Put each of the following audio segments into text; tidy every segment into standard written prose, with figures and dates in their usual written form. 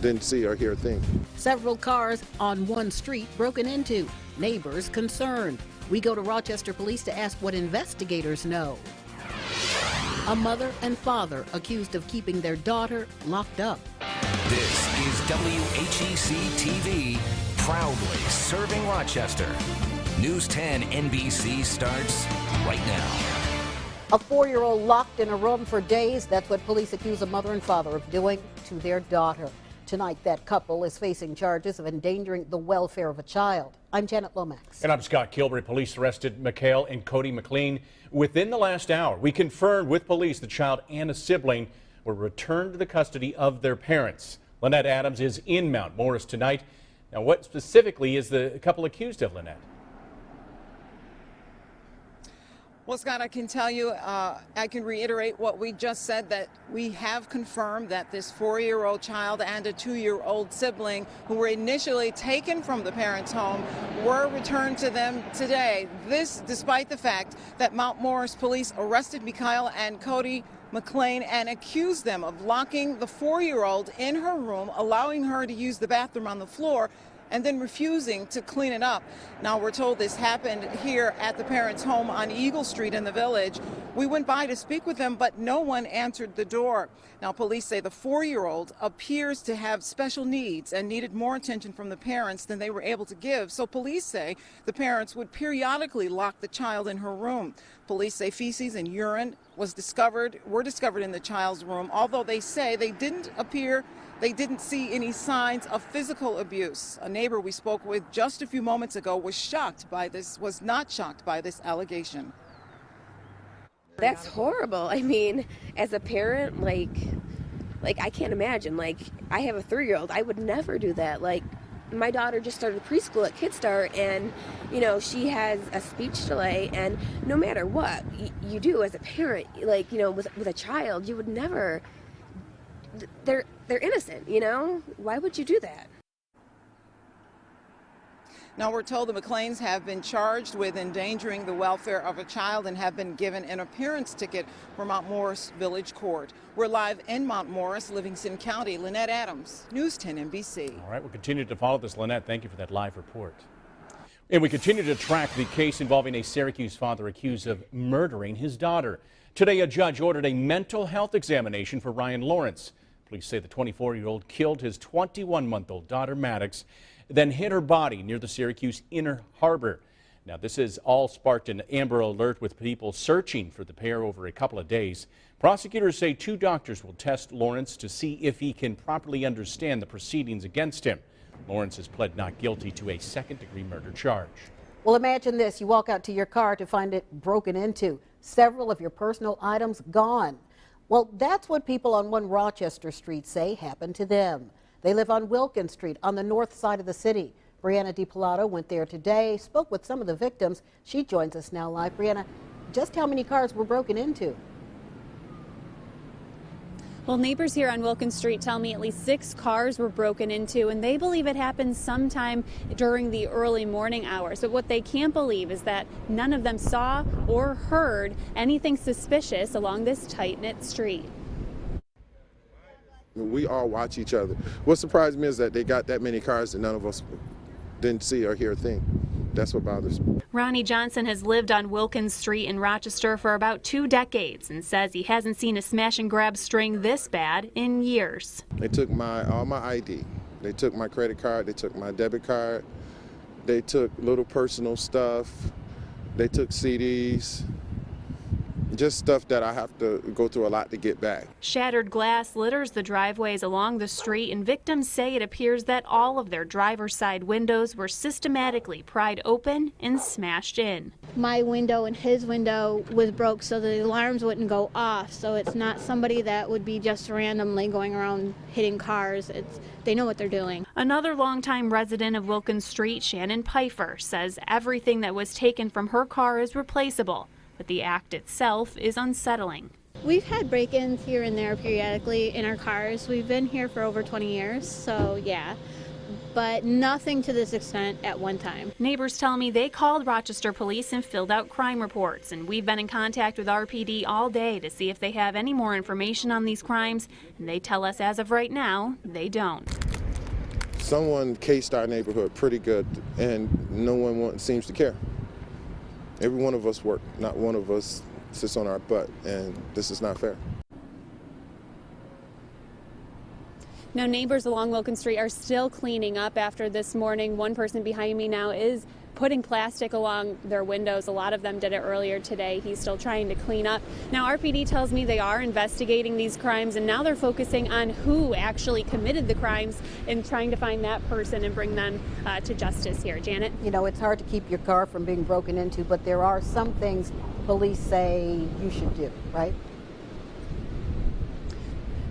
didn't see or hear a thing. Several cars on one street broken into. Neighbors concerned. We go to Rochester Police to ask what investigators know. A mother and father accused of keeping their daughter locked up. This is WHEC-TV, proudly serving Rochester. News 10 NBC starts right now. A 4-year-old locked in a room for days. That's what police accuse a mother and father of doing to their daughter. Tonight, that couple is facing charges of endangering the welfare of a child. I'm Janet Lomax. And I'm Scott Kilbury. Police arrested Mikhail and Cody McLean within the last hour. We confirmed with police the child and a sibling were returned to the custody of their parents. Lynette Adams is in Mount Morris tonight. Now, what specifically is the couple accused of, Lynette? Well, Scott, I can tell you, I can reiterate what we just said, that we have confirmed that this 4-year-old child and a 2-year-old sibling who were initially taken from the parents' home were returned to them today. This despite the fact that Mount Morris police arrested Mikhail and Cody McLean and accused them of locking the 4-year-old in her room, allowing her to use the bathroom on the floor, and then refusing to clean it up. Now, we're told this happened here at the parents' home on Eagle Street in the Village. We went by to speak with them, but no one answered the door. Now, police say the 4-year-old appears to have special needs and needed more attention from the parents than they were able to give. So police say the parents would periodically lock the child in her room. Police say feces and urine were discovered in the child's room, although they say they didn't see any signs of physical abuse. A neighbor we spoke with just a few moments ago was not shocked by this allegation. That's horrible. I mean, as a parent, like I can't imagine. Like, I have a 3-year-old. I would never do that. Like, my daughter just started preschool at Kidstar, and she has a speech delay, and no matter what you do as a parent, like, with a child, you would never. They're innocent, Why would you do that? Now, we're told the McLeans have been charged with endangering the welfare of a child and have been given an appearance ticket for Mount Morris Village Court. We're live in Mount Morris, Livingston County. Lynette Adams, News 10 NBC. All right, we'll continue to follow this, Lynette. Thank you for that live report. And we continue to track the case involving a Syracuse father accused of murdering his daughter. Today, a judge ordered a mental health examination for Ryan Lawrence. Police say the 24-year-old killed his 21-month-old daughter, Maddox, then hid her body near the Syracuse Inner Harbor. Now, this has all sparked an Amber Alert with people searching for the pair over a couple of days. Prosecutors say 2 doctors will test Lawrence to see if he can properly understand the proceedings against him. Lawrence has pled not guilty to a second-degree murder charge. Well, imagine this. You walk out to your car to find it broken into. Several of your personal items gone. Well, that's what people on 1 Rochester Street say happened to them. They live on Wilkins Street on the north side of the city. Brianna DiPilato went there today, spoke with some of the victims. She joins us now live. Brianna, just how many cars were broken into? Well, neighbors here on Wilkins Street tell me at least 6 cars were broken into, and they believe it happened sometime during the early morning hours. But what they can't believe is that none of them saw or heard anything suspicious along this tight-knit street. We all watch each other. What surprised me is that they got that many cars and none of us didn't see or hear a thing. That's what bothers me. Ronnie Johnson has lived on Wilkins Street in Rochester for about 2 decades and says he hasn't seen a smash and grab string this bad in years. They took all my ID. They took my credit card. They took my debit card. They took little personal stuff. They took CDs. Just stuff that I have to go through a lot to get back. Shattered glass litters the driveways along the street, and victims say it appears that all of their driver's side windows were systematically pried open and smashed in. My window and his window was broke so the alarms wouldn't go off, so it's not somebody that would be just randomly going around hitting cars. They know what they're doing. Another longtime resident of Wilkins Street, Shannon Pfeiffer, says everything that was taken from her car is replaceable, but the act itself is unsettling. We've had break-ins here and there periodically in our cars. We've been here for over 20 years, so yeah, but nothing to this extent at one time. Neighbors tell me they called Rochester police and filled out crime reports, and we've been in contact with RPD all day to see if they have any more information on these crimes, and they tell us as of right now, they don't. Someone cased our neighborhood pretty good, and no one seems to care. Every one of us work. Not one of us sits on our butt, and this is not fair. Now, neighbors along Wilkins Street are still cleaning up after this morning. One person behind me now is putting plastic along their windows. A lot of them did it earlier today. He's still trying to clean up. Now, RPD tells me they are investigating these crimes, and now they're focusing on who actually committed the crimes and trying to find that person and bring them to justice here. Janet? You know, it's hard to keep your car from being broken into, but there are some things police say you should do, right?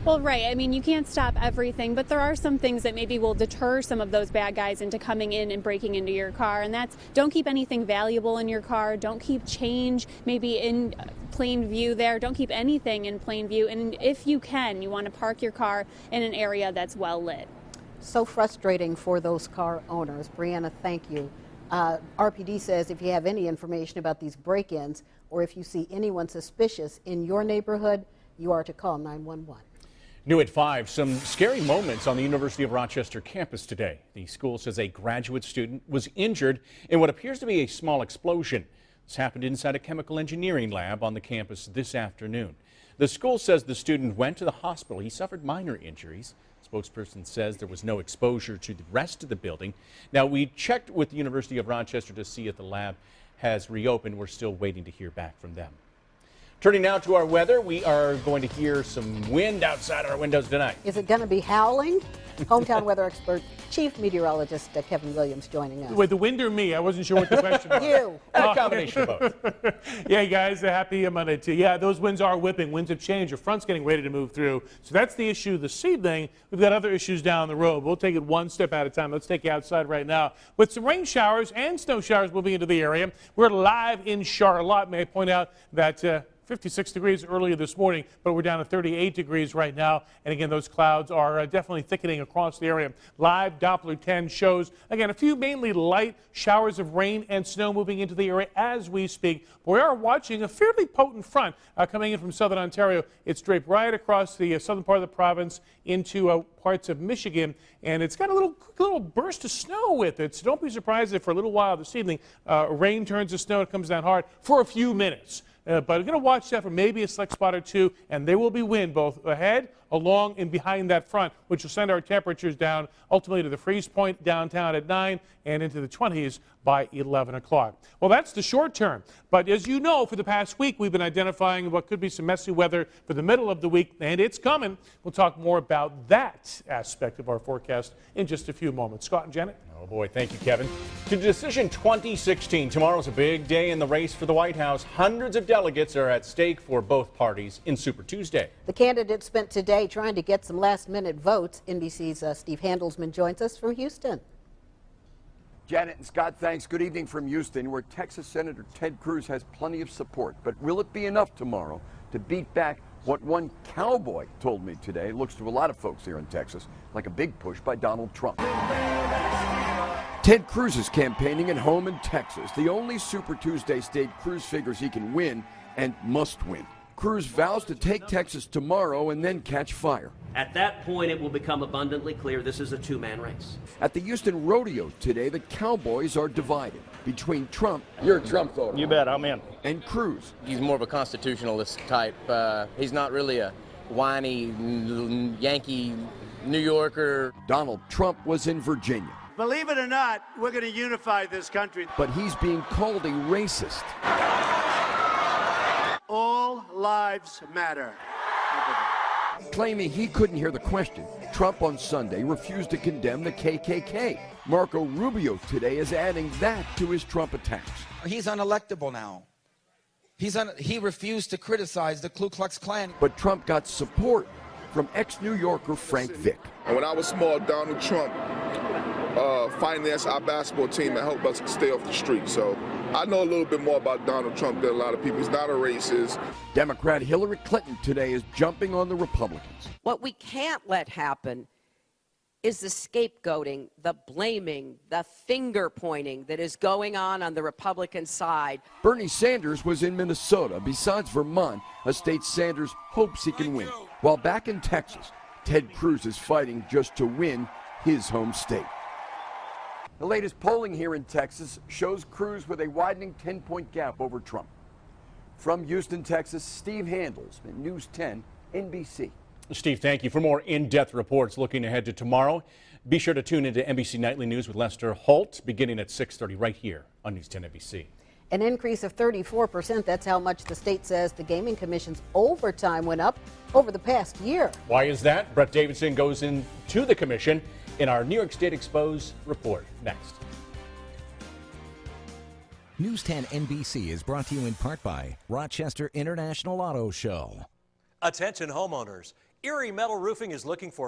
Well, right. I mean, you can't stop everything, but there are some things that maybe will deter some of those bad guys into coming in and breaking into your car. And that's, don't keep anything valuable in your car. Don't keep change maybe in plain view there. Don't keep anything in plain view. And if you can, you want to park your car in an area that's well lit. So frustrating for those car owners. Brianna, thank you. RPD says if you have any information about these break-ins or if you see anyone suspicious in your neighborhood, you are to call 911. New at 5, some scary moments on the University of Rochester campus today. The school says a graduate student was injured in what appears to be a small explosion. This happened inside a chemical engineering lab on the campus this afternoon. The school says the student went to the hospital. He suffered minor injuries. The spokesperson says there was no exposure to the rest of the building. Now, we checked with the University of Rochester to see if the lab has reopened. We're still waiting to hear back from them. Turning now to our weather, we are going to hear some wind outside our windows tonight. Is it going to be howling? Hometown weather expert, Chief Meteorologist Kevin Williams joining us. Wait, the wind or me? I wasn't sure what the question was. You. A combination of both. Yeah, guys, happy Monday to you. Yeah, those winds are whipping. Winds have changed. Your front's getting ready to move through. So that's the issue this evening. We've got other issues down the road. We'll take it one step at a time. Let's take you outside right now with some rain showers and snow showers moving into the area. We're live in Charlotte. May I point out that 56 degrees earlier this morning, but we're down to 38 degrees right now. And again, those clouds are definitely thickening across the area. Live Doppler 10 shows, again, a few mainly light showers of rain and snow moving into the area as we speak. We are watching a fairly potent front coming in from southern Ontario. It's draped right across the southern part of the province into parts of Michigan, and it's got a little burst of snow with it. So don't be surprised if for a little while this evening rain turns to snow. It comes down hard for a few minutes. But we're going to watch that for maybe a select spot or two, and there will be wind both ahead, along, and behind that front, which will send our temperatures down ultimately to the freeze point downtown at 9 and into the 20s by 11 o'clock. Well, that's the short term. But as you know, for the past week, we've been identifying what could be some messy weather for the middle of the week, and it's coming. We'll talk more about that aspect of our forecast in just a few moments. Scott and Janet? Oh boy, thank you, Kevin. To Decision 2016, tomorrow's a big day in the race for the White House. Hundreds of delegates are at stake for both parties in Super Tuesday. The candidates spent today trying to get some last-minute votes. NBC's Steve Handelsman joins us from Houston. Janet and Scott, thanks. Good evening from Houston, where Texas Senator Ted Cruz has plenty of support. But will it be enough tomorrow to beat back what one cowboy told me today? Looks to a lot of folks here in Texas like a big push by Donald Trump. Ted Cruz is campaigning at home in Texas, the only Super Tuesday state Cruz figures he can win and must win. Cruz vows to take Texas tomorrow and then catch fire. At that point, it will become abundantly clear this is a two-man race. At the Houston Rodeo today, the Cowboys are divided between Trump. You're a Trump voter. You bet, I'm in. And Cruz. He's more of a constitutionalist type. He's not really a whiny Yankee New Yorker. Donald Trump was in Virginia. Believe it or not, we're going to unify this country. But he's being called a racist. All lives matter. Claiming he couldn't hear the question, Trump on Sunday refused to condemn the KKK. Marco Rubio today is adding that to his Trump attacks. He's unelectable now. He refused to criticize the Ku Klux Klan. But Trump got support from ex-New Yorker Frank Vick. And when I was small, Donald Trump financed our basketball team and helped us stay off the street. So I know a little bit more about Donald Trump than a lot of people. He's not a racist. Democrat Hillary Clinton today is jumping on the Republicans. What we can't let happen is the scapegoating, the blaming, the finger pointing that is going on the Republican side. Bernie Sanders was in Minnesota, besides Vermont, a state Sanders hopes he can win. While back in Texas, Ted Cruz is fighting just to win his home state. The latest polling here in Texas shows Cruz with a widening 10-point gap over Trump. From Houston, Texas, Steve Handles, News 10 NBC. Steve, thank you. For more in-depth reports looking ahead to tomorrow, be sure to tune into NBC Nightly News with Lester Holt beginning at 6:30 right here on News 10 NBC. An increase of 34%. That's how much the state says the Gaming Commission's overtime went up over the past year. Why is that? Brett Davidson goes into the commission in our New York State Exposed report next. News 10 NBC is brought to you in part by Rochester International Auto Show. Attention homeowners. Erie Metal Roofing is looking for